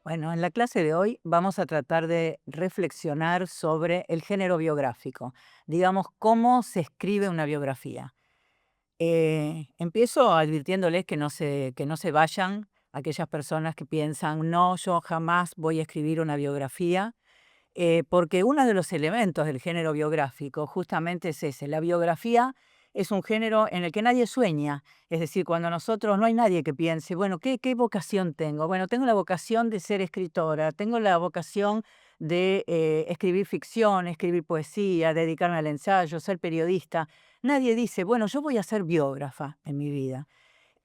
Bueno, en la clase de hoy vamos a tratar de reflexionar sobre el género biográfico, digamos, cómo se escribe una biografía. Empiezo advirtiéndoles que no se vayan aquellas personas que piensan, no, yo jamás voy a escribir una biografía, porque uno de los elementos del género biográfico justamente es ese. La biografía es un género en el que nadie sueña, es decir, cuando nosotros no hay nadie que piense, bueno, ¿qué vocación tengo? Bueno, tengo la vocación de ser escritora, tengo la vocación de escribir ficción, escribir poesía, dedicarme al ensayo, ser periodista. Nadie dice, bueno, yo voy a ser biógrafa en mi vida.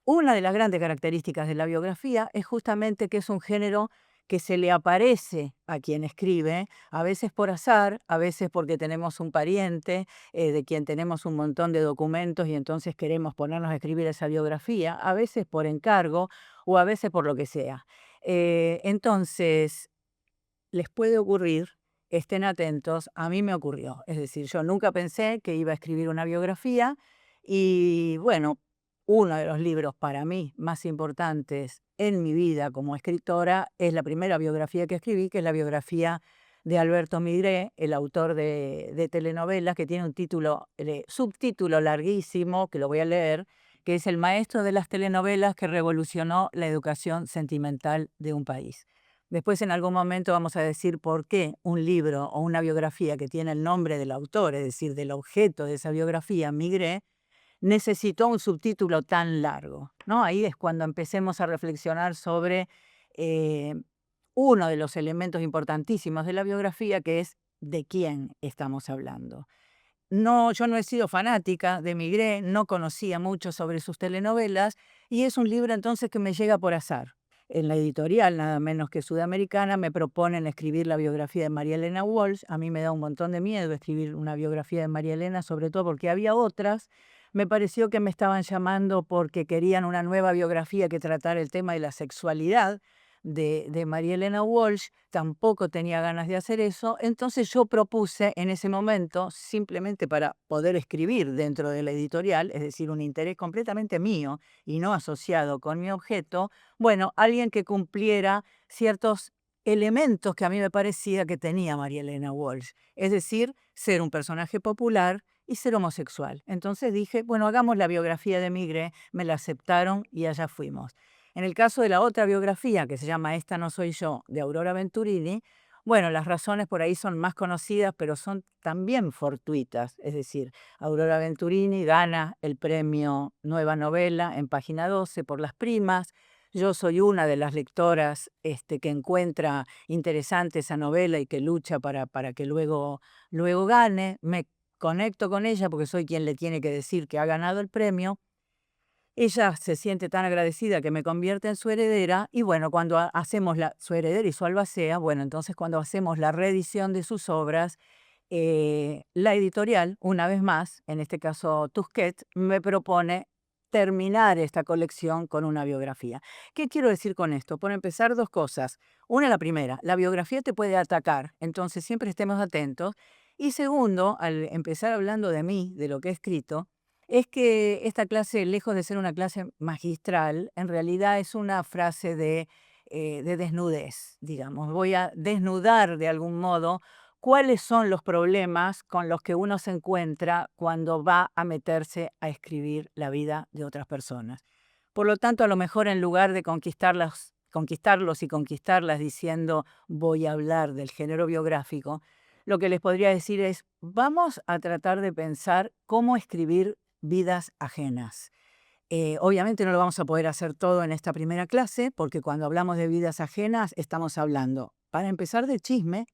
Una de las grandes características de la biografía es justamente que es un género que se le aparece a quien escribe, a veces por azar, a veces porque tenemos un pariente de quien tenemos un montón de documentos y entonces queremos ponernos a escribir esa biografía, a veces por encargo o a veces por lo que sea. Entonces, les puede ocurrir, estén atentos, a mí me ocurrió. Es decir, yo nunca pensé que iba a escribir una biografía y bueno, uno de los libros para mí más importantes en mi vida como escritora es la primera biografía que escribí, que es la biografía de Alberto Migré, el autor de telenovelas, que tiene un título, subtítulo larguísimo, que lo voy a leer, que es El maestro de las telenovelas que revolucionó la educación sentimental de un país. Después en algún momento vamos a decir por qué un libro o una biografía que tiene el nombre del autor, es decir, del objeto de esa biografía, Migré, necesitó un subtítulo tan largo, ¿no? Ahí es cuando empecemos a reflexionar sobre eh, uno de los elementos importantísimos de la biografía, que es de quién estamos hablando. No, yo no he sido fanática de Migré, no conocía mucho sobre sus telenovelas y es un libro entonces que me llega por azar. En la editorial, nada menos que sudamericana, me proponen escribir la biografía de María Elena Walsh. A mí me da un montón de miedo escribir una biografía de María Elena, sobre todo porque había otras. Me pareció que me estaban llamando porque querían una nueva biografía que tratara el tema de la sexualidad de María Elena Walsh. Tampoco tenía ganas de hacer eso, entonces yo propuse en ese momento, simplemente para poder escribir dentro de la editorial, es decir, un interés completamente mío y no asociado con mi objeto, bueno, alguien que cumpliera ciertos elementos que a mí me parecía que tenía María Elena Walsh, es decir, ser un personaje popular y ser homosexual. Entonces dije, bueno, hagamos la biografía de Migré, me la aceptaron y allá fuimos. En el caso de la otra biografía, que se llama Esta no soy yo, de Aurora Venturini, bueno, las razones por ahí son más conocidas, pero son también fortuitas. Es decir, Aurora Venturini gana el premio Nueva Novela en Página 12 por Las Primas. Yo soy una de las lectoras que encuentra interesante esa novela y que lucha para que luego gane. Me conecto con ella porque soy quien le tiene que decir que ha ganado el premio. Ella se siente tan agradecida que me convierte en su heredera y bueno, cuando hacemos su heredera y su albacea, bueno, entonces cuando hacemos la reedición de sus obras, la editorial, una vez más, en este caso Tusquets, me propone terminar esta colección con una biografía. ¿Qué quiero decir con esto? Por empezar, dos cosas. Una, la primera, la biografía te puede atacar, entonces siempre estemos atentos. Y segundo, al empezar hablando de mí, de lo que he escrito, es que esta clase, lejos de ser una clase magistral, en realidad es una frase de desnudez, digamos. Voy a desnudar de algún modo cuáles son los problemas con los que uno se encuentra cuando va a meterse a escribir la vida de otras personas. Por lo tanto, a lo mejor en lugar de conquistarlos y conquistarlas diciendo voy a hablar del género biográfico, lo que les podría decir es vamos a tratar de pensar cómo escribir vidas ajenas. Obviamente no lo vamos a poder hacer todo en esta primera clase, porque cuando hablamos de vidas ajenas estamos hablando, para empezar, de chisme.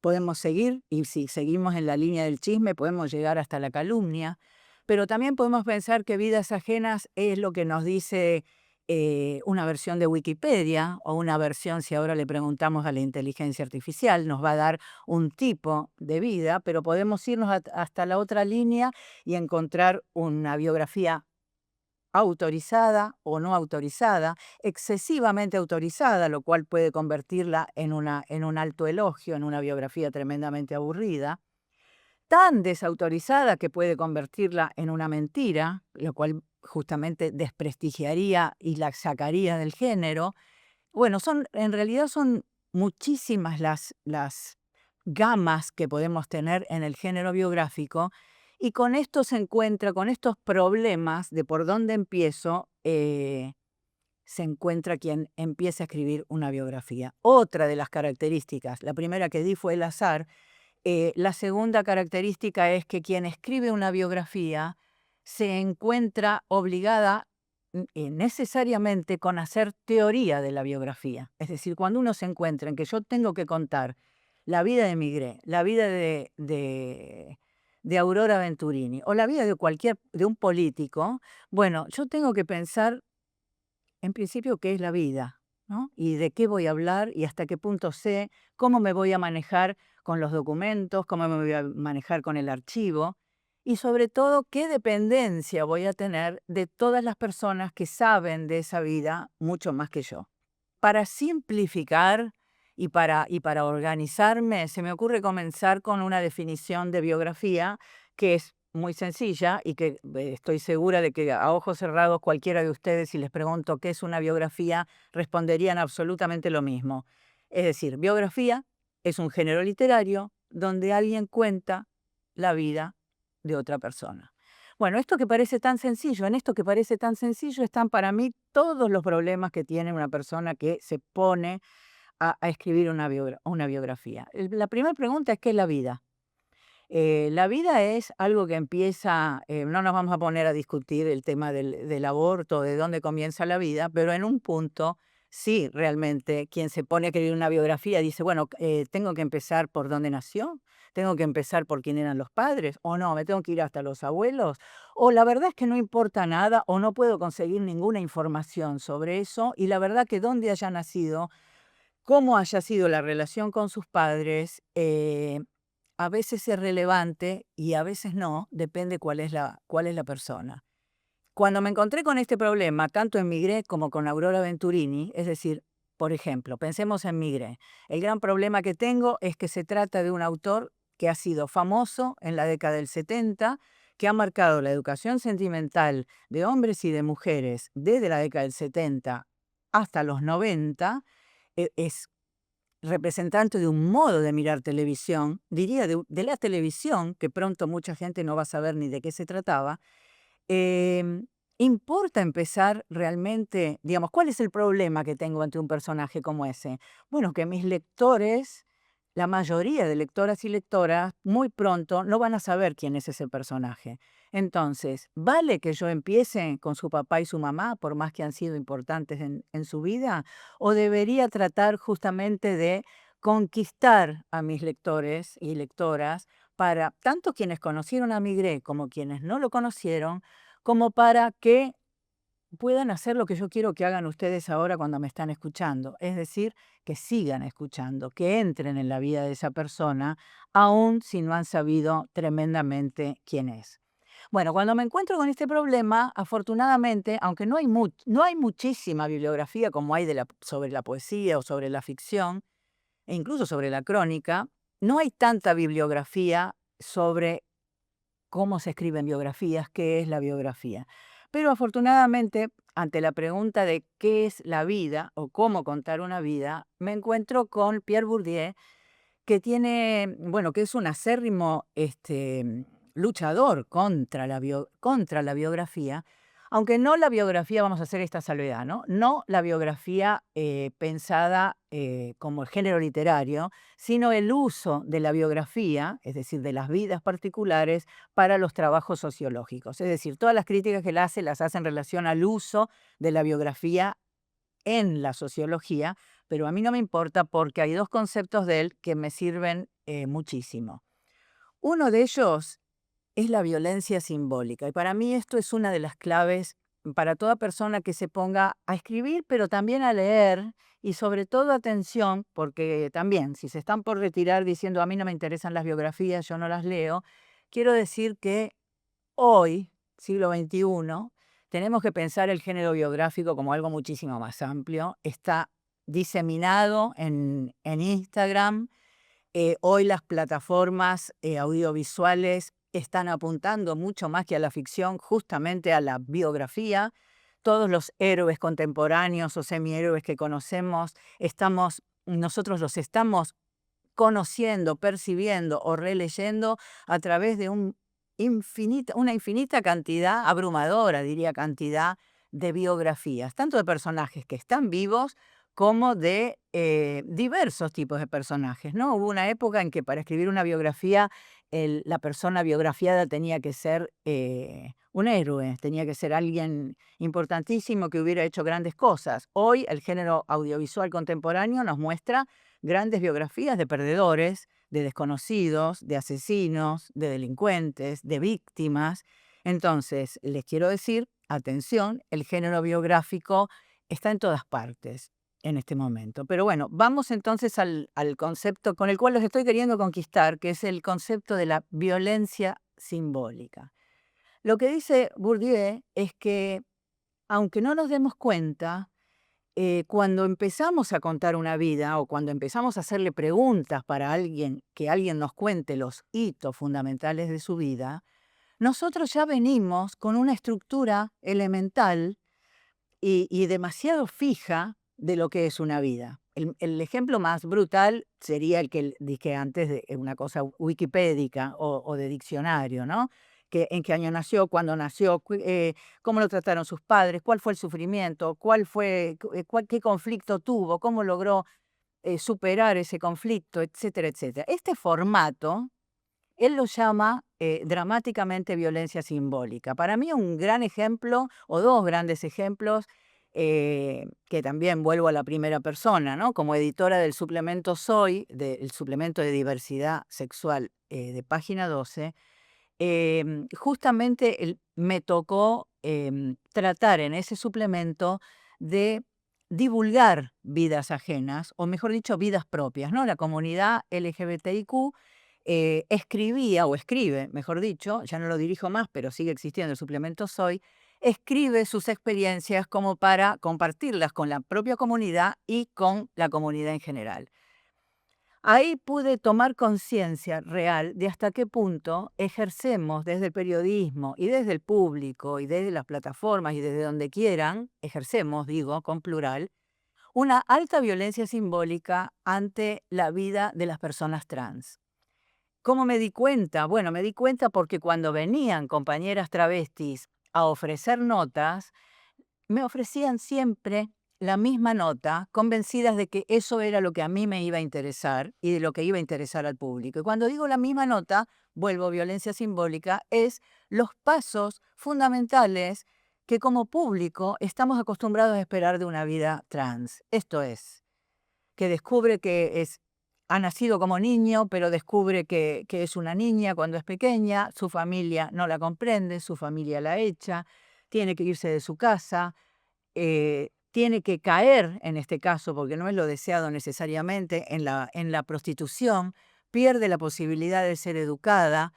Podemos seguir, y si seguimos en la línea del chisme, podemos llegar hasta la calumnia, pero también podemos pensar que vidas ajenas es lo que nos dice una versión de Wikipedia o una versión, si ahora le preguntamos a la inteligencia artificial, nos va a dar un tipo de vida, pero podemos irnos hasta la otra línea y encontrar una biografía autorizada o no autorizada, excesivamente autorizada, lo cual puede convertirla en un alto elogio, en una biografía tremendamente aburrida, tan desautorizada que puede convertirla en una mentira, lo cual justamente desprestigiaría y la sacaría del género, Bueno, en realidad son muchísimas las gamas que podemos tener en el género biográfico, y con esto se encuentra, con estos problemas de por dónde empiezo, se encuentra quien empieza a escribir una biografía. Otra de las características, la primera que di fue el azar, la segunda característica es que quien escribe una biografía se encuentra obligada necesariamente con hacer teoría de la biografía. Es decir, cuando uno se encuentra en que yo tengo que contar la vida de Migré, la vida de Aurora Venturini o la vida de un político, bueno, yo tengo que pensar en principio qué es la vida, ¿no? Y de qué voy a hablar y hasta qué punto sé, cómo me voy a manejar con los documentos, cómo me voy a manejar con el archivo y sobre todo qué dependencia voy a tener de todas las personas que saben de esa vida mucho más que yo. Para simplificar y para organizarme, se me ocurre comenzar con una definición de biografía que es muy sencilla y que estoy segura de que a ojos cerrados cualquiera de ustedes, si les pregunto qué es una biografía, responderían absolutamente lo mismo. Es decir, biografía es un género literario donde alguien cuenta la vida de otra persona. Bueno, esto que parece tan sencillo, en esto que parece tan sencillo están para mí todos los problemas que tiene una persona que se pone a escribir una biografía. La primera pregunta es: ¿qué es la vida? La vida es algo que empieza, no nos vamos a poner a discutir el tema del aborto, de dónde comienza la vida, pero en un punto, sí, realmente, quien se pone a escribir una biografía dice, bueno, tengo que empezar por dónde nació, tengo que empezar por quién eran los padres, o no, me tengo que ir hasta los abuelos, o la verdad es que no importa nada, o no puedo conseguir ninguna información sobre eso, y la verdad que dónde haya nacido, cómo haya sido la relación con sus padres, a veces es relevante y a veces no, depende cuál es la persona. Cuando me encontré con este problema, tanto en Migré como con Aurora Venturini, es decir, por ejemplo, pensemos en Migré. El gran problema que tengo es que se trata de un autor que ha sido famoso en la década del 70, que ha marcado la educación sentimental de hombres y de mujeres desde la década del 70 hasta los 90. Es representante de un modo de mirar televisión, diría de la televisión, que pronto mucha gente no va a saber ni de qué se trataba. ¿Importa empezar realmente, digamos, cuál es el problema que tengo ante un personaje como ese? Bueno, que mis lectores, la mayoría de lectoras y lectoras, muy pronto no van a saber quién es ese personaje. Entonces, ¿vale que yo empiece con su papá y su mamá, por más que han sido importantes en su vida? ¿O debería tratar justamente de conquistar a mis lectores y lectoras para tanto quienes conocieron a Migré como quienes no lo conocieron, como para que puedan hacer lo que yo quiero que hagan ustedes ahora cuando me están escuchando? Es decir, que sigan escuchando, que entren en la vida de esa persona, aun si no han sabido tremendamente quién es. Bueno, cuando me encuentro con este problema, afortunadamente, aunque no hay muchísima bibliografía como hay sobre la poesía o sobre la ficción, e incluso sobre la crónica, no hay tanta bibliografía sobre cómo se escriben biografías, qué es la biografía. Pero afortunadamente, ante la pregunta de qué es la vida o cómo contar una vida, me encuentro con Pierre Bourdieu, que tiene, bueno, que es un acérrimo luchador contra la biografía, aunque no la biografía, vamos a hacer esta salvedad, ¿no? No la biografía pensada como el género literario, sino el uso de la biografía, es decir, de las vidas particulares, para los trabajos sociológicos. Es decir, todas las críticas que él hace las hace en relación al uso de la biografía en la sociología, pero a mí no me importa porque hay dos conceptos de él que me sirven muchísimo. Uno de ellos es la violencia simbólica, y para mí esto es una de las claves para toda persona que se ponga a escribir, pero también a leer, y sobre todo atención, porque también si se están por retirar diciendo a mí no me interesan las biografías, yo no las leo, quiero decir que hoy, siglo XXI, tenemos que pensar el género biográfico como algo muchísimo más amplio. Está diseminado en Instagram. Hoy las plataformas audiovisuales están apuntando mucho más que a la ficción, justamente a la biografía. todos los héroes contemporáneos o semihéroes que conocemos, nosotros los estamos conociendo, percibiendo o releyendo a través de una infinita cantidad, abrumadora diría cantidad, de biografías, tanto de personajes que están vivos como de diversos tipos de personajes, ¿no? Hubo una época en que para escribir una biografía, la persona biografiada tenía que ser un héroe, tenía que ser alguien importantísimo que hubiera hecho grandes cosas. Hoy el género audiovisual contemporáneo nos muestra grandes biografías de perdedores, de desconocidos, de asesinos, de delincuentes, de víctimas. Entonces, les quiero decir, atención, el género biográfico está en todas partes en este momento. Pero bueno, vamos entonces al concepto con el cual los estoy queriendo conquistar, que es el concepto de la violencia simbólica. Lo que dice Bourdieu es que, aunque no nos demos cuenta, cuando empezamos a contar una vida o cuando empezamos a hacerle preguntas para alguien, que alguien nos cuente los hitos fundamentales de su vida, nosotros ya venimos con una estructura elemental y demasiado fija de lo que es una vida. El ejemplo más brutal sería el que dije antes, de una cosa wikipédica o de diccionario, ¿no? En qué año nació, cuándo nació, cómo lo trataron sus padres, cuál fue el sufrimiento, qué conflicto tuvo, cómo logró superar ese conflicto, etcétera, etcétera. Este formato él lo llama dramáticamente violencia simbólica. Para mí un gran ejemplo, o dos grandes ejemplos, que también vuelvo a la primera persona, ¿no? Como editora del suplemento Soy, del suplemento de diversidad sexual de página 12, justamente me tocó tratar en ese suplemento de divulgar vidas ajenas, o mejor dicho, vidas propias, ¿no? La comunidad LGBTIQ escribía, o escribe, mejor dicho, ya no lo dirijo más, pero sigue existiendo el suplemento Soy, escribe sus experiencias como para compartirlas con la propia comunidad y con la comunidad en general. Ahí pude tomar conciencia real de hasta qué punto ejercemos desde el periodismo y desde el público y desde las plataformas y desde donde quieran, ejercemos, digo, con plural, una alta violencia simbólica ante la vida de las personas trans. ¿Cómo me di cuenta? Bueno, me di cuenta porque cuando venían compañeras travestis a ofrecer notas, me ofrecían siempre la misma nota, convencidas de que eso era lo que a mí me iba a interesar y de lo que iba a interesar al público. Y cuando digo la misma nota, vuelvo violencia simbólica, es los pasos fundamentales que como público estamos acostumbrados a esperar de una vida trans. Esto es, que descubre que ha nacido como niño, pero descubre que es una niña cuando es pequeña, su familia no la comprende, su familia la echa, tiene que irse de su casa, tiene que caer, en este caso, porque no es lo deseado necesariamente, en la prostitución, pierde la posibilidad de ser educada,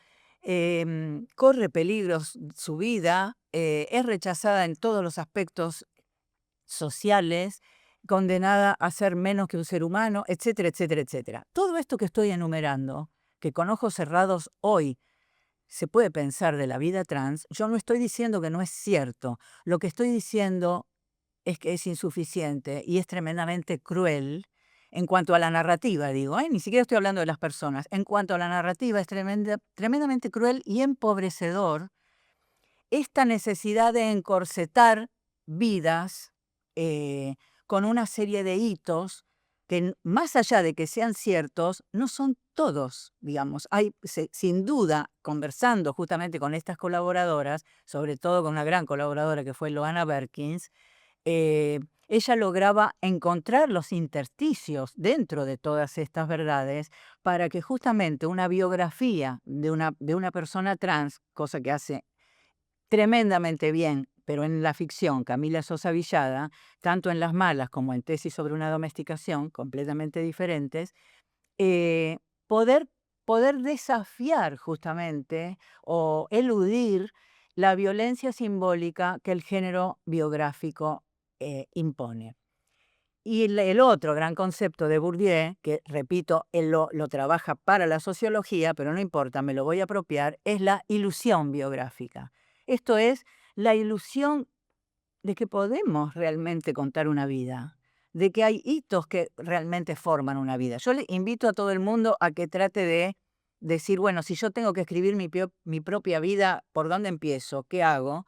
corre peligros su vida, es rechazada en todos los aspectos sociales, condenada a ser menos que un ser humano, etcétera, etcétera, etcétera. Todo esto que estoy enumerando, que con ojos cerrados hoy se puede pensar de la vida trans, yo no estoy diciendo que no es cierto. Lo que estoy diciendo es que es insuficiente y es tremendamente cruel en cuanto a la narrativa, digo, ni siquiera estoy hablando de las personas. En cuanto a la narrativa, es tremendamente cruel y empobrecedor esta necesidad de encorsetar vidas eh, con una serie de hitos que más allá de que sean ciertos, no son todos, digamos. Sin duda, conversando justamente con estas colaboradoras, sobre todo con una gran colaboradora que fue Loana Berkins, ella lograba encontrar los intersticios dentro de todas estas verdades para que justamente una biografía de una persona trans, cosa que hace tremendamente bien, pero en la ficción, Camila Sosa Villada, tanto en Las Malas como en Tesis sobre una domesticación, completamente diferentes, eh, poder, poder desafiar justamente o eludir la violencia simbólica que el género biográfico impone. Y el otro gran concepto de Bourdieu, que repito, él lo trabaja para la sociología, pero no importa, me lo voy a apropiar, es la ilusión biográfica. Esto es la ilusión de que podemos realmente contar una vida, de que hay hitos que realmente forman una vida. Yo le invito a todo el mundo a que trate de decir, bueno, si yo tengo que escribir mi propia vida, ¿por dónde empiezo? ¿Qué hago?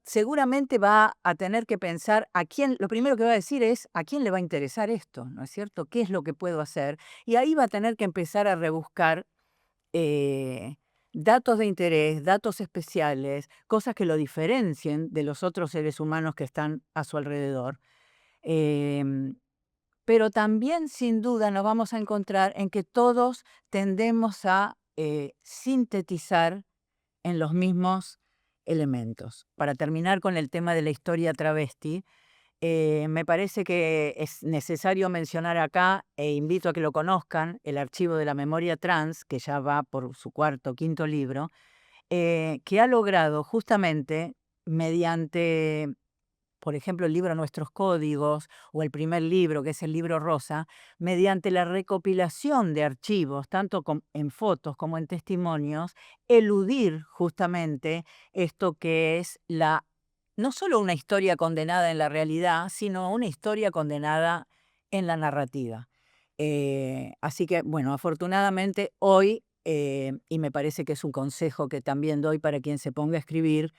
Seguramente va a tener que pensar a quién, lo primero que va a decir es a quién le va a interesar esto, ¿no es cierto? ¿Qué es lo que puedo hacer? Y ahí va a tener que empezar a rebuscar eh, datos de interés, datos especiales, cosas que lo diferencien de los otros seres humanos que están a su alrededor. Em, pero también, sin duda, nos vamos a encontrar en que todos tendemos a sintetizar en los mismos elementos. Para terminar con el tema de la historia travesti, me parece que es necesario mencionar acá, e invito a que lo conozcan, el Archivo de la Memoria Trans, que ya va por su cuarto o quinto libro, que ha logrado justamente mediante, por ejemplo, el libro Nuestros Códigos o el primer libro, que es el libro Rosa, mediante la recopilación de archivos, tanto en fotos como en testimonios, eludir justamente esto que es no solo una historia condenada en la realidad, sino una historia condenada en la narrativa. Así que, bueno, afortunadamente hoy, y me parece que es un consejo que también doy para quien se ponga a escribir,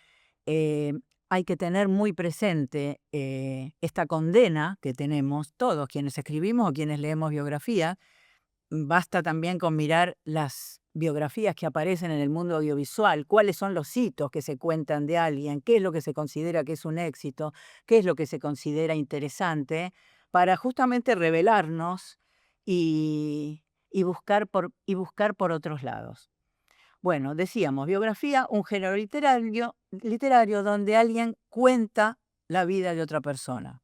eh, hay que tener muy presente esta condena que tenemos todos quienes escribimos o quienes leemos biografía. Basta también con mirar las biografías que aparecen en el mundo audiovisual, cuáles son los hitos que se cuentan de alguien, qué es lo que se considera que es un éxito, qué es lo que se considera interesante, para justamente revelarnos y buscar por otros lados. Bueno, decíamos, biografía, un género literario donde alguien cuenta la vida de otra persona.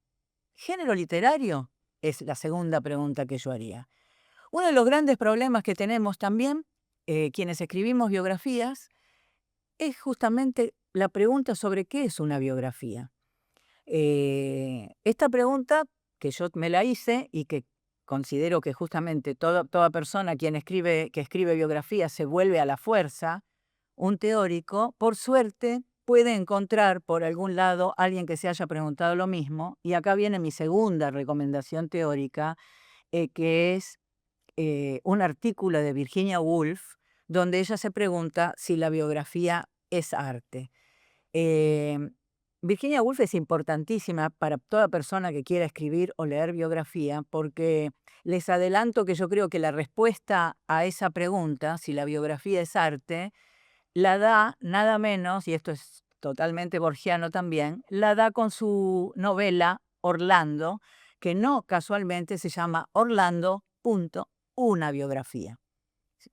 ¿Género literario? Es la segunda pregunta que yo haría. Uno de los grandes problemas que tenemos también, quienes escribimos biografías, es justamente la pregunta sobre qué es una biografía. Esta pregunta que yo me la hice y que considero que justamente toda persona que escribe biografía se vuelve a la fuerza un teórico, por suerte puede encontrar por algún lado alguien que se haya preguntado lo mismo, y acá viene mi segunda recomendación teórica, que es un artículo de Virginia Woolf, donde ella se pregunta si la biografía es arte. Eh, Virginia Woolf es importantísima para toda persona que quiera escribir o leer biografía, porque les adelanto que yo creo que la respuesta a esa pregunta, si la biografía es arte, la da nada menos, y esto es totalmente borgiano también, la da con su novela Orlando, que no casualmente se llama Orlando, punto, una biografía.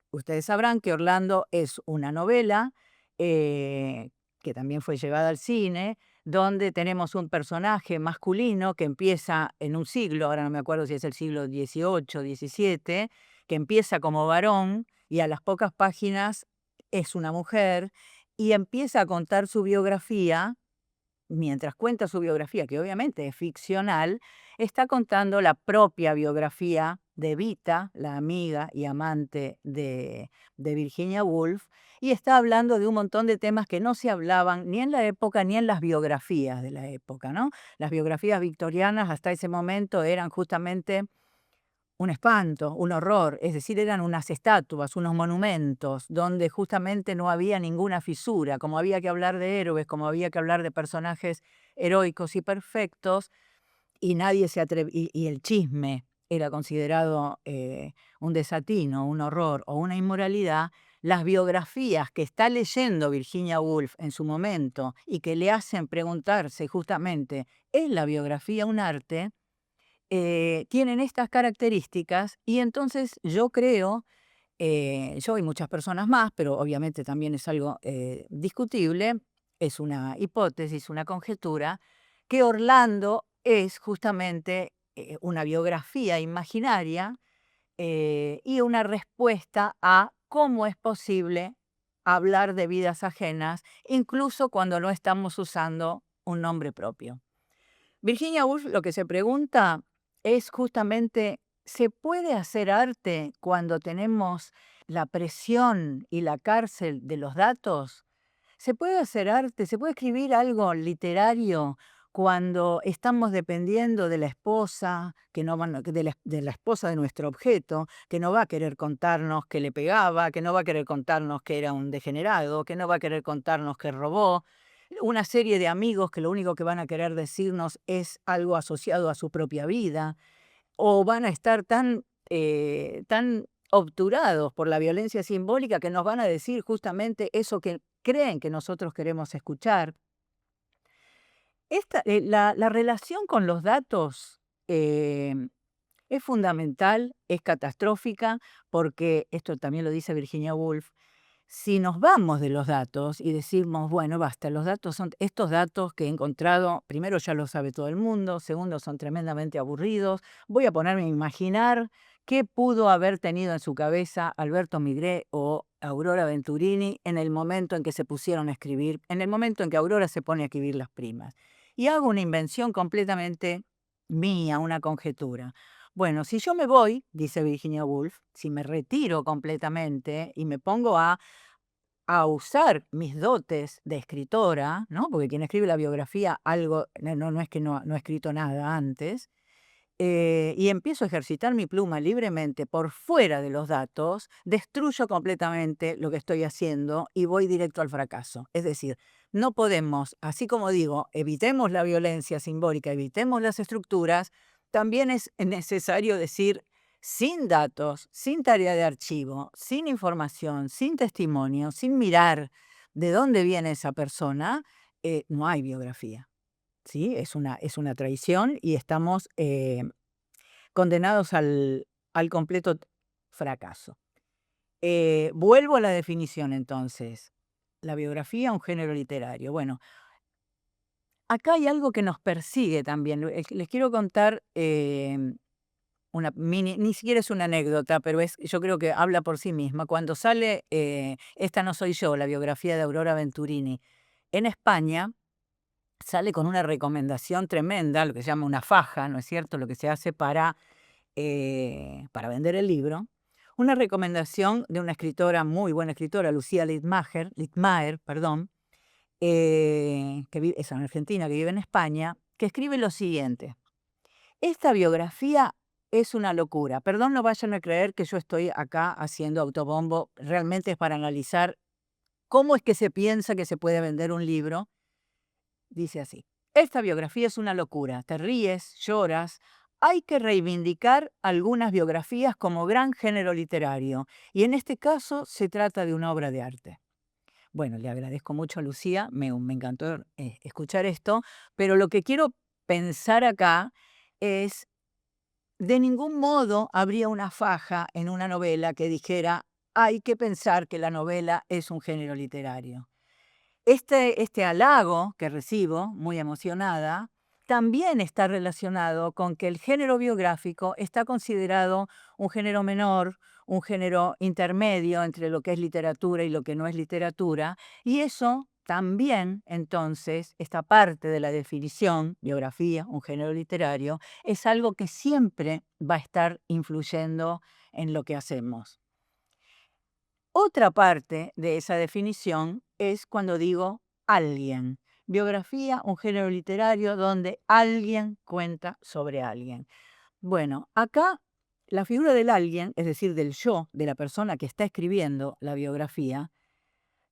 Ustedes sabrán que Orlando es una novela que también fue llevada al cine, donde tenemos un personaje masculino que empieza en un siglo, ahora no me acuerdo si es el siglo XVIII, XVII, que empieza como varón y a las pocas páginas es una mujer y empieza a contar su biografía. Mientras cuenta su biografía, que obviamente es ficcional, está contando la propia biografía de Vita, la amiga y amante de Virginia Woolf, y está hablando de un montón de temas que no se hablaban ni en la época ni en las biografías de la época, ¿no? Las biografías victorianas hasta ese momento eran justamente un espanto, un horror, es decir, eran unas estatuas, unos monumentos, donde justamente no había ninguna fisura, como había que hablar de héroes, como había que hablar de personajes heroicos y perfectos, y nadie se y el chisme era considerado un desatino, un horror o una inmoralidad. Las biografías que está leyendo Virginia Woolf en su momento y que le hacen preguntarse justamente, ¿es la biografía un arte? Tienen estas características y entonces yo creo, yo y muchas personas más, pero obviamente también es algo discutible, es una hipótesis, una conjetura, que Orlando es justamente una biografía imaginaria y una respuesta a cómo es posible hablar de vidas ajenas, incluso cuando no estamos usando un nombre propio. Virginia Woolf lo que se pregunta es justamente, ¿se puede hacer arte cuando tenemos la presión y la cárcel de los datos? se puede hacer arte, se puede escribir algo literario cuando estamos dependiendo de la esposa, que no van, de la esposa de nuestro objeto, que no va a querer contarnos que le pegaba, que no va a querer contarnos que era un degenerado, que no va a querer contarnos que robó. Una serie de amigos que lo único que van a querer decirnos es algo asociado a su propia vida, o van a estar tan obturados por la violencia simbólica que nos van a decir justamente eso que creen que nosotros queremos escuchar. La relación con los datos es fundamental, es catastrófica, porque esto también lo dice Virginia Woolf. Si nos vamos de los datos y decimos, bueno, basta, los datos son estos datos que he encontrado, primero ya lo sabe todo el mundo, segundo son tremendamente aburridos, voy a ponerme a imaginar qué pudo haber tenido en su cabeza Alberto Migré o Aurora Venturini en el momento en que se pusieron a escribir, en el momento en que Aurora se pone a escribir Las Primas. Y hago una invención completamente mía, una conjetura. Bueno, si yo me voy, dice Virginia Woolf, si me retiro completamente y me pongo a usar mis dotes de escritora, ¿no? Porque quien escribe la biografía, algo, no es que no ha escrito nada antes, y empiezo a ejercitar mi pluma libremente por fuera de los datos, destruyo completamente lo que estoy haciendo y voy directo al fracaso. Es decir, no podemos, así como digo, evitemos la violencia simbólica, evitemos las estructuras, también es necesario decir, sin datos, sin tarea de archivo, sin información, sin testimonio, sin mirar de dónde viene esa persona, no hay biografía. ¿Sí? Es una traición y estamos condenados al completo fracaso. Vuelvo a la definición entonces. La biografía, un género literario. Bueno, acá hay algo que nos persigue también. Les quiero contar una mini, ni siquiera es una anécdota, pero yo creo que habla por sí misma. Cuando sale Esta no soy yo, la biografía de Aurora Venturini, en España, sale con una recomendación tremenda, lo que se llama una faja, ¿no es cierto? Lo que se hace para vender el libro. Una recomendación de una escritora, muy buena escritora, Lucía Littmaer, perdón, es en Argentina, que vive en España, que escribe lo siguiente. Esta biografía es una locura. Perdón, no vayan a creer que yo estoy acá haciendo autobombo. Realmente es para analizar cómo es que se piensa que se puede vender un libro. Dice así, esta biografía es una locura, te ríes, lloras, hay que reivindicar algunas biografías como gran género literario y en este caso se trata de una obra de arte. Bueno, le agradezco mucho a Lucía, me encantó escuchar esto, pero lo que quiero pensar acá es, de ningún modo habría una faja en una novela que dijera, hay que pensar que la novela es un género literario. Este halago que recibo, muy emocionada, también está relacionado con que el género biográfico está considerado un género menor, un género intermedio entre lo que es literatura y lo que no es literatura, y eso también, entonces, esta parte de la definición, biografía, un género literario, es algo que siempre va a estar influyendo en lo que hacemos. Otra parte de esa definición es cuando digo alguien. Biografía, un género literario donde alguien cuenta sobre alguien. Bueno, acá la figura del alguien, es decir, del yo, de la persona que está escribiendo la biografía,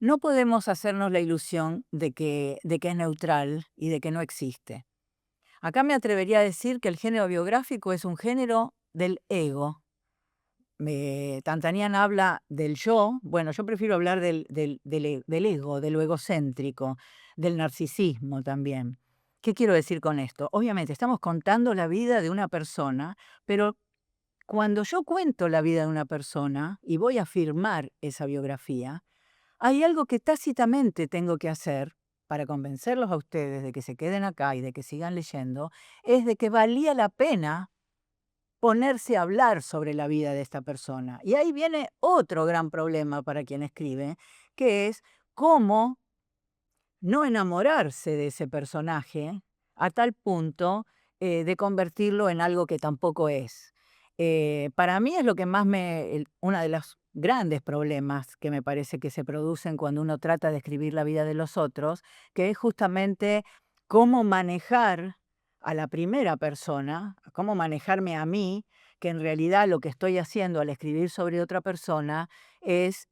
no podemos hacernos la ilusión de que es neutral y de que no existe. Acá me atrevería a decir que el género biográfico es un género del ego. Tantanian habla del yo, bueno, yo prefiero hablar del ego, de lo egocéntrico, del narcisismo también. ¿Qué quiero decir con esto? Obviamente estamos contando la vida de una persona, pero cuando yo cuento la vida de una persona y voy a firmar esa biografía, hay algo que tácitamente tengo que hacer para convencerlos a ustedes de que se queden acá y de que sigan leyendo, es de que valía la pena ponerse a hablar sobre la vida de esta persona. Y ahí viene otro gran problema para quien escribe, que es cómo no enamorarse de ese personaje a tal punto de convertirlo en algo que tampoco es. Para mí es lo que más una de las grandes problemas que me parece que se producen cuando uno trata de escribir la vida de los otros, que es justamente cómo manejar a la primera persona, cómo manejarme a mí, que en realidad lo que estoy haciendo al escribir sobre otra persona es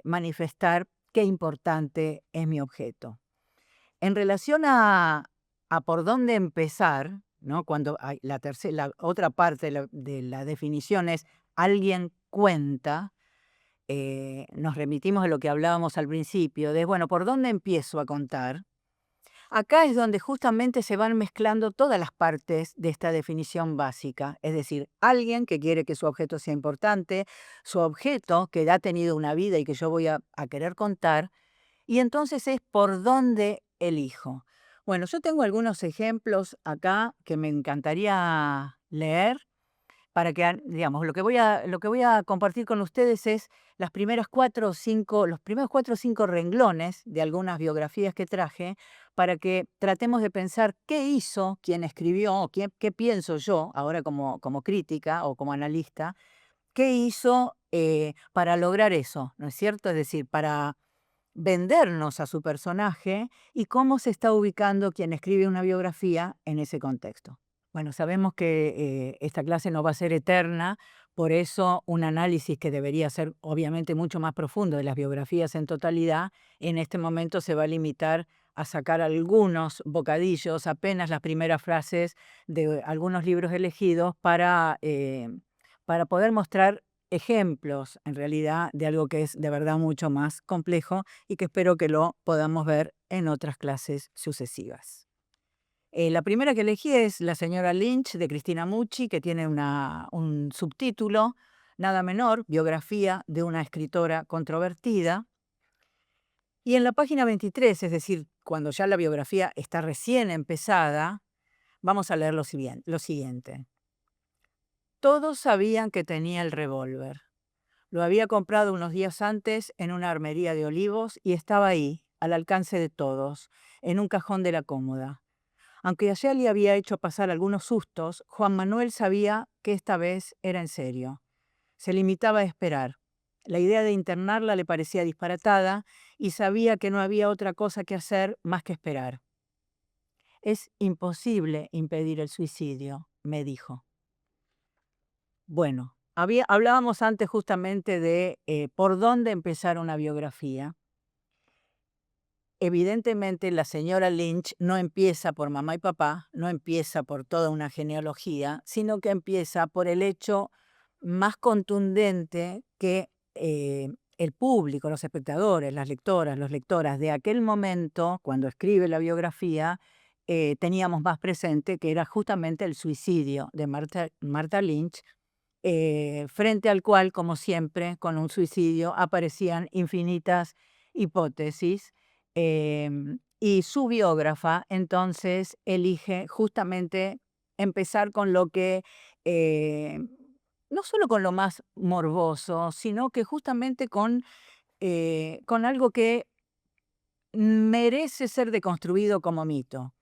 manifestar qué importante es mi objeto. En relación a por dónde empezar, ¿no? Cuando hay la otra parte de la definición es alguien cuenta, nos remitimos a lo que hablábamos al principio, de, bueno, ¿por dónde empiezo a contar? Acá es donde justamente se van mezclando todas las partes de esta definición básica, es decir, alguien que quiere que su objeto sea importante, su objeto que ha tenido una vida y que yo voy a querer contar, y entonces es por dónde elijo. Bueno, yo tengo algunos ejemplos acá que me encantaría leer para que, digamos, lo que voy a compartir con ustedes es las primeras 4 o 5, los primeros 4 o 5 renglones de algunas biografías que traje para que tratemos de pensar qué hizo quien escribió, o qué pienso yo ahora como crítica o como analista, qué hizo para lograr eso, ¿no es cierto? Es decir, para vendernos a su personaje y cómo se está ubicando quien escribe una biografía en ese contexto. Bueno, sabemos que esta clase no va a ser eterna, por eso un análisis que debería ser obviamente mucho más profundo de las biografías en totalidad, en este momento se va a limitar a sacar algunos bocadillos, apenas las primeras frases de algunos libros elegidos para poder mostrar ejemplos, en realidad, de algo que es de verdad mucho más complejo y que espero que lo podamos ver en otras clases sucesivas. La primera que elegí es La señora Lynch de Cristina Mucci, que tiene un subtítulo, nada menor, biografía de una escritora controvertida. Y en la página 23, es decir, cuando ya la biografía está recién empezada, vamos a leer lo siguiente. Todos sabían que tenía el revólver. Lo había comprado unos días antes en una armería de Olivos y estaba ahí, al alcance de todos, en un cajón de la cómoda. Aunque allá le había hecho pasar algunos sustos, Juan Manuel sabía que esta vez era en serio. Se limitaba a esperar. La idea de internarla le parecía disparatada y sabía que no había otra cosa que hacer más que esperar. Es imposible impedir el suicidio, me dijo. Bueno, hablábamos antes justamente de por dónde empezar una biografía. Evidentemente, la señora Lynch no empieza por mamá y papá, no empieza por toda una genealogía, sino que empieza por el hecho más contundente que el público, los espectadores, las lectoras, los lectoras de aquel momento, cuando escribe la biografía, teníamos más presente, que era justamente el suicidio de Martha Lynch, frente al cual, como siempre, con un suicidio aparecían infinitas hipótesis, y su biógrafa entonces elige justamente empezar con lo que, eh, no solo con lo más morboso, sino que justamente con algo que merece ser deconstruido como mito.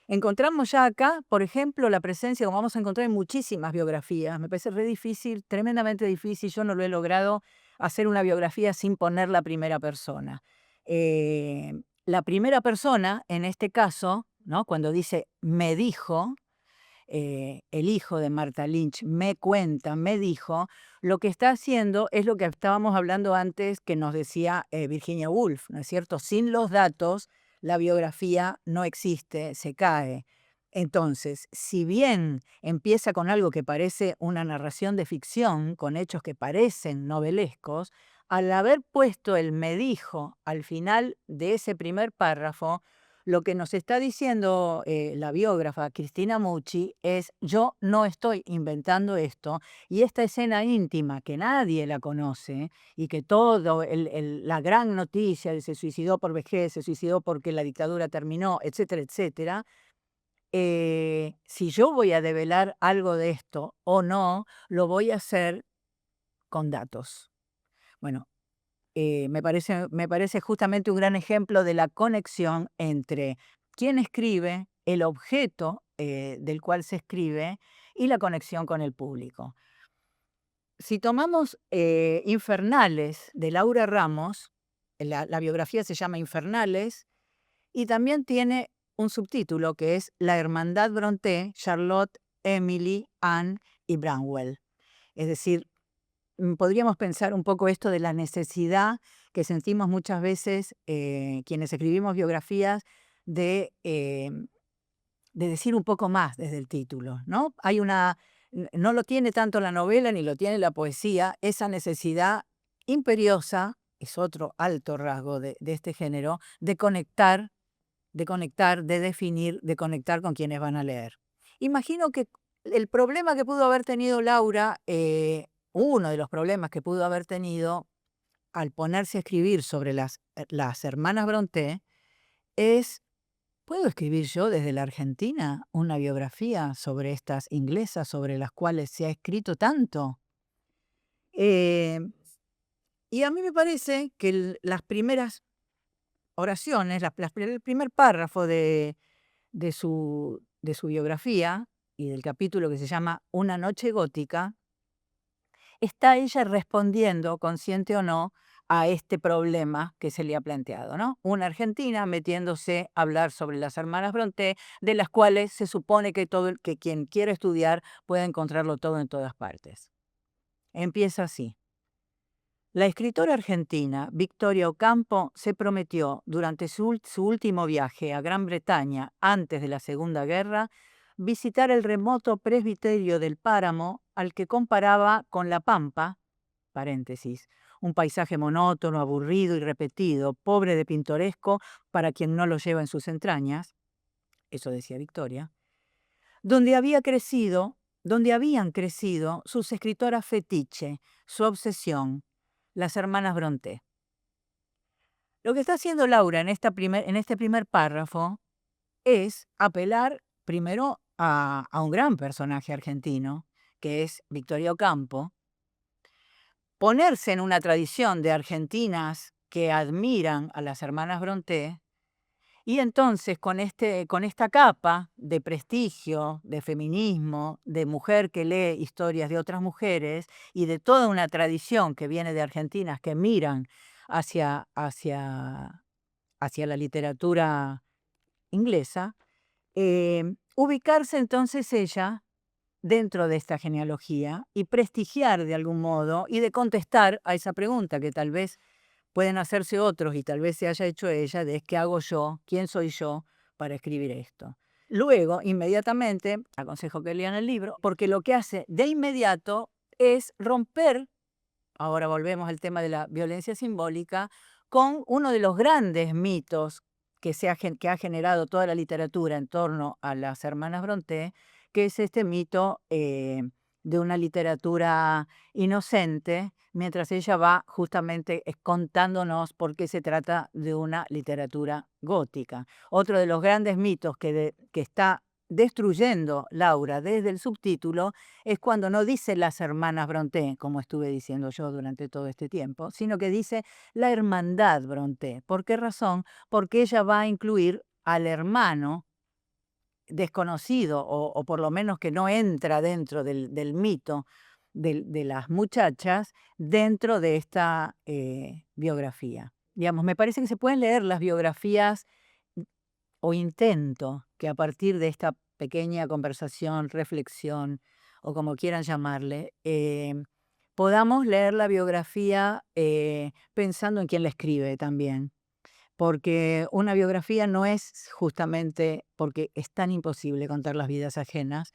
Encontramos ya acá, por ejemplo, la presencia, como vamos a encontrar en muchísimas biografías, me parece re difícil, tremendamente difícil, yo no lo he logrado hacer una biografía sin poner la primera persona. La primera persona, en este caso, ¿no? Cuando dice me dijo, el hijo de Martha Lynch me cuenta, me dijo, lo que está haciendo es lo que estábamos hablando antes que nos decía Virginia Woolf, ¿no es cierto? Sin los datos, la biografía no existe, se cae. Entonces, si bien empieza con algo que parece una narración de ficción, con hechos que parecen novelescos, al haber puesto el me dijo al final de ese primer párrafo, lo que nos está diciendo la biógrafa Cristina Mucci es: yo no estoy inventando esto, y esta escena íntima que nadie la conoce y que todo la gran noticia de se suicidó por vejez, se suicidó porque la dictadura terminó, etcétera, etcétera, si yo voy a develar algo de esto o no, lo voy a hacer con datos. Bueno, me parece justamente un gran ejemplo de la conexión entre quién escribe, el objeto del cual se escribe y la conexión con el público. Si tomamos Infernales de Laura Ramos, la biografía se llama Infernales y también tiene un subtítulo que es La Hermandad Brontë, Charlotte, Emily, Anne y Branwell. Es decir, podríamos pensar un poco esto de la necesidad que sentimos muchas veces quienes escribimos biografías de decir un poco más desde el título, ¿no? No lo tiene tanto la novela ni lo tiene la poesía, esa necesidad imperiosa, es otro alto rasgo de este género, de definir, de conectar con quienes van a leer. Imagino que el problema que pudo haber tenido Laura, uno de los problemas que pudo haber tenido al ponerse a escribir sobre las hermanas Brontë es: ¿puedo escribir yo desde la Argentina una biografía sobre estas inglesas sobre las cuales se ha escrito tanto? Eh, y a mí me parece que las primeras oraciones, el primer párrafo de su biografía y del capítulo que se llama Una noche gótica, está ella respondiendo, consciente o no, a este problema que se le ha planteado, ¿no? Una argentina metiéndose a hablar sobre las hermanas Brontë, de las cuales se supone que quien quiere estudiar puede encontrarlo todo en todas partes. Empieza así. La escritora argentina Victoria Ocampo se prometió durante su último viaje a Gran Bretaña antes de la Segunda Guerra visitar el remoto presbiterio del Páramo, al que comparaba con La Pampa, paréntesis, un paisaje monótono, aburrido y repetido, pobre de pintoresco para quien no lo lleva en sus entrañas, eso decía Victoria, donde habían crecido sus escritoras fetiche, su obsesión, las hermanas Brontë. Lo que está haciendo Laura en este primer párrafo es apelar primero a un gran personaje argentino, que es Victoria Ocampo, ponerse en una tradición de argentinas que admiran a las hermanas Brontë, y entonces con esta capa de prestigio, de feminismo, de mujer que lee historias de otras mujeres y de toda una tradición que viene de argentinas que miran hacia, hacia, hacia la literatura inglesa, ubicarse entonces ella dentro de esta genealogía y prestigiar de algún modo y de contestar a esa pregunta que tal vez pueden hacerse otros y tal vez se haya hecho ella, de ¿qué hago yo? ¿Quién soy yo para escribir esto? Luego, inmediatamente, aconsejo que lean el libro, porque lo que hace de inmediato es romper, ahora volvemos al tema de la violencia simbólica, con uno de los grandes mitos que ha generado toda la literatura en torno a las hermanas Brontë, que es este mito de una literatura inocente, mientras ella va justamente contándonos por qué se trata de una literatura gótica. Otro de los grandes mitos que está destruyendo Laura desde el subtítulo es cuando no dice las hermanas Brontë, como estuve diciendo yo durante todo este tiempo, sino que dice la hermandad Brontë. ¿Por qué razón? Porque ella va a incluir al hermano desconocido o por lo menos que no entra dentro del mito de las muchachas dentro de esta biografía. Digamos, me parece que se pueden leer las biografías o intento que a partir de esta pequeña conversación, reflexión o como quieran llamarle, podamos leer la biografía pensando en quién la escribe también. Porque una biografía no es justamente, porque es tan imposible contar las vidas ajenas,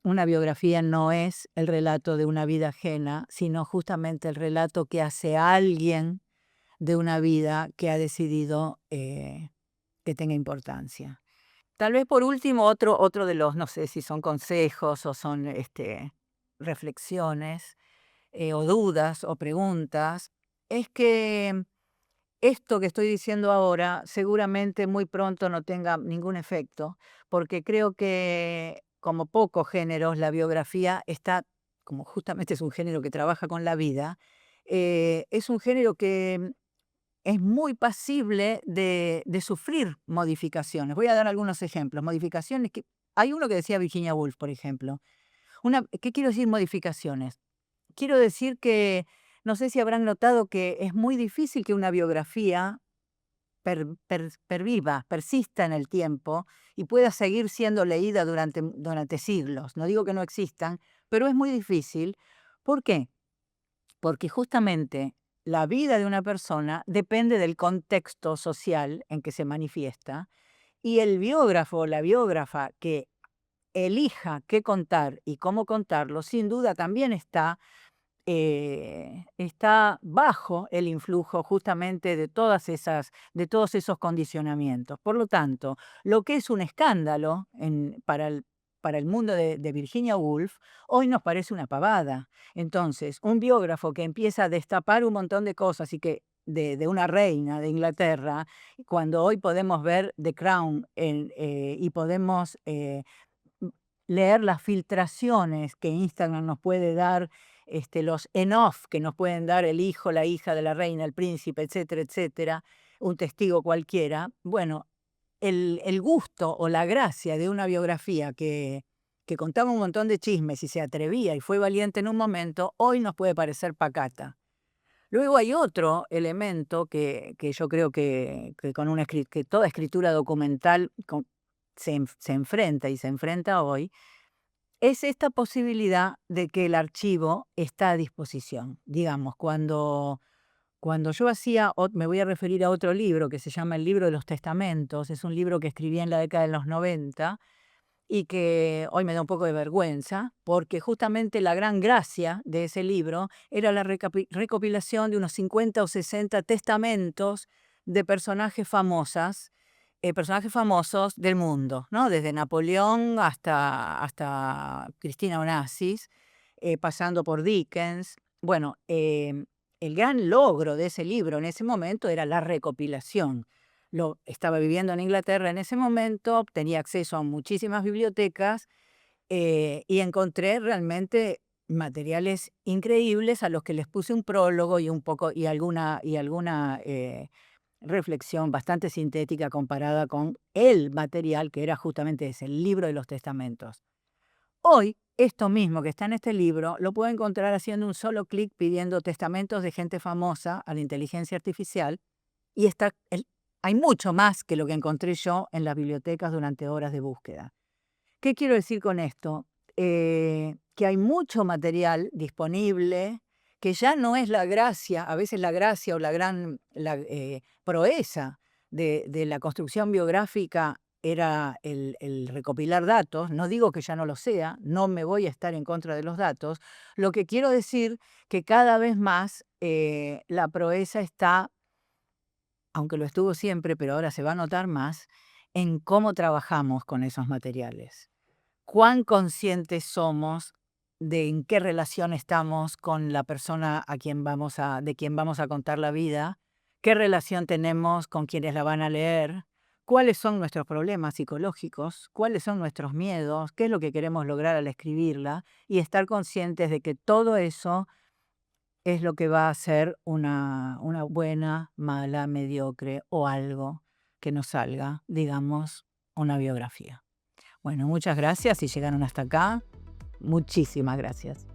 una biografía no es el relato de una vida ajena, sino justamente el relato que hace alguien de una vida que ha decidido que tenga importancia. Tal vez por último, otro de los, no sé si son consejos o son reflexiones o dudas o preguntas, es que esto que estoy diciendo ahora seguramente muy pronto no tenga ningún efecto, porque creo que como pocos géneros la biografía está, como justamente es un género que trabaja con la vida, es un género que es muy pasible de sufrir modificaciones. Voy a dar algunos ejemplos. Modificaciones que... Hay uno que decía Virginia Woolf, por ejemplo. ¿Qué quiero decir modificaciones? quiero decir que no sé si habrán notado que es muy difícil que una biografía perviva, persista en el tiempo y pueda seguir siendo leída durante siglos. No digo que no existan, pero es muy difícil. ¿Por qué? Porque justamente la vida de una persona depende del contexto social en que se manifiesta y el biógrafo o la biógrafa que elija qué contar y cómo contarlo, sin duda también está bajo el influjo justamente de todos esos condicionamientos. Por lo tanto, lo que es un escándalo para el mundo de Virginia Woolf, hoy nos parece una pavada. Entonces, un biógrafo que empieza a destapar un montón de cosas y que de una reina de Inglaterra, cuando hoy podemos ver The Crown y podemos m- leer las filtraciones que Instagram nos puede dar, los en off que nos pueden dar el hijo, la hija de la reina, el príncipe, etcétera, etcétera, un testigo cualquiera. Bueno, el gusto o la gracia de una biografía que contaba un montón de chismes y se atrevía y fue valiente en un momento, hoy nos puede parecer pacata. Luego hay otro elemento que yo creo que con que toda escritura documental se enfrenta y se enfrenta hoy, es esta posibilidad de que el archivo está a disposición. Digamos, cuando yo me voy a referir a otro libro que se llama El libro de los testamentos, es un libro que escribí en la década de los 90 y que hoy me da un poco de vergüenza, porque justamente la gran gracia de ese libro era la recopilación de unos 50 o 60 testamentos de personajes famosos del mundo, ¿no? Desde Napoleón hasta Cristina Onassis, pasando por Dickens. Bueno, el gran logro de ese libro en ese momento era la recopilación. Estaba viviendo en Inglaterra en ese momento, tenía acceso a muchísimas bibliotecas y encontré realmente materiales increíbles a los que les puse un prólogo y un poco y alguna reflexión bastante sintética comparada con el material que era justamente ese, el libro de los testamentos. Hoy, esto mismo que está en este libro, lo puedo encontrar haciendo un solo clic pidiendo testamentos de gente famosa a la inteligencia artificial y hay mucho más que lo que encontré yo en las bibliotecas durante horas de búsqueda. ¿Qué quiero decir con esto? Que hay mucho material disponible, que ya no es la gracia, a veces la gracia o la proeza de la construcción biográfica era el recopilar datos. No digo que ya no lo sea, no me voy a estar en contra de los datos. Lo que quiero decir que cada vez más la proeza está, aunque lo estuvo siempre, pero ahora se va a notar más, en cómo trabajamos con esos materiales. Cuán conscientes somos de en qué relación estamos con la persona de quien vamos a contar la vida, qué relación tenemos con quienes la van a leer, cuáles son nuestros problemas psicológicos, cuáles son nuestros miedos, qué es lo que queremos lograr al escribirla y estar conscientes de que todo eso es lo que va a ser una buena, mala, mediocre o algo que nos salga, digamos, una biografía. Bueno, muchas gracias si llegaron hasta acá. Muchísimas gracias.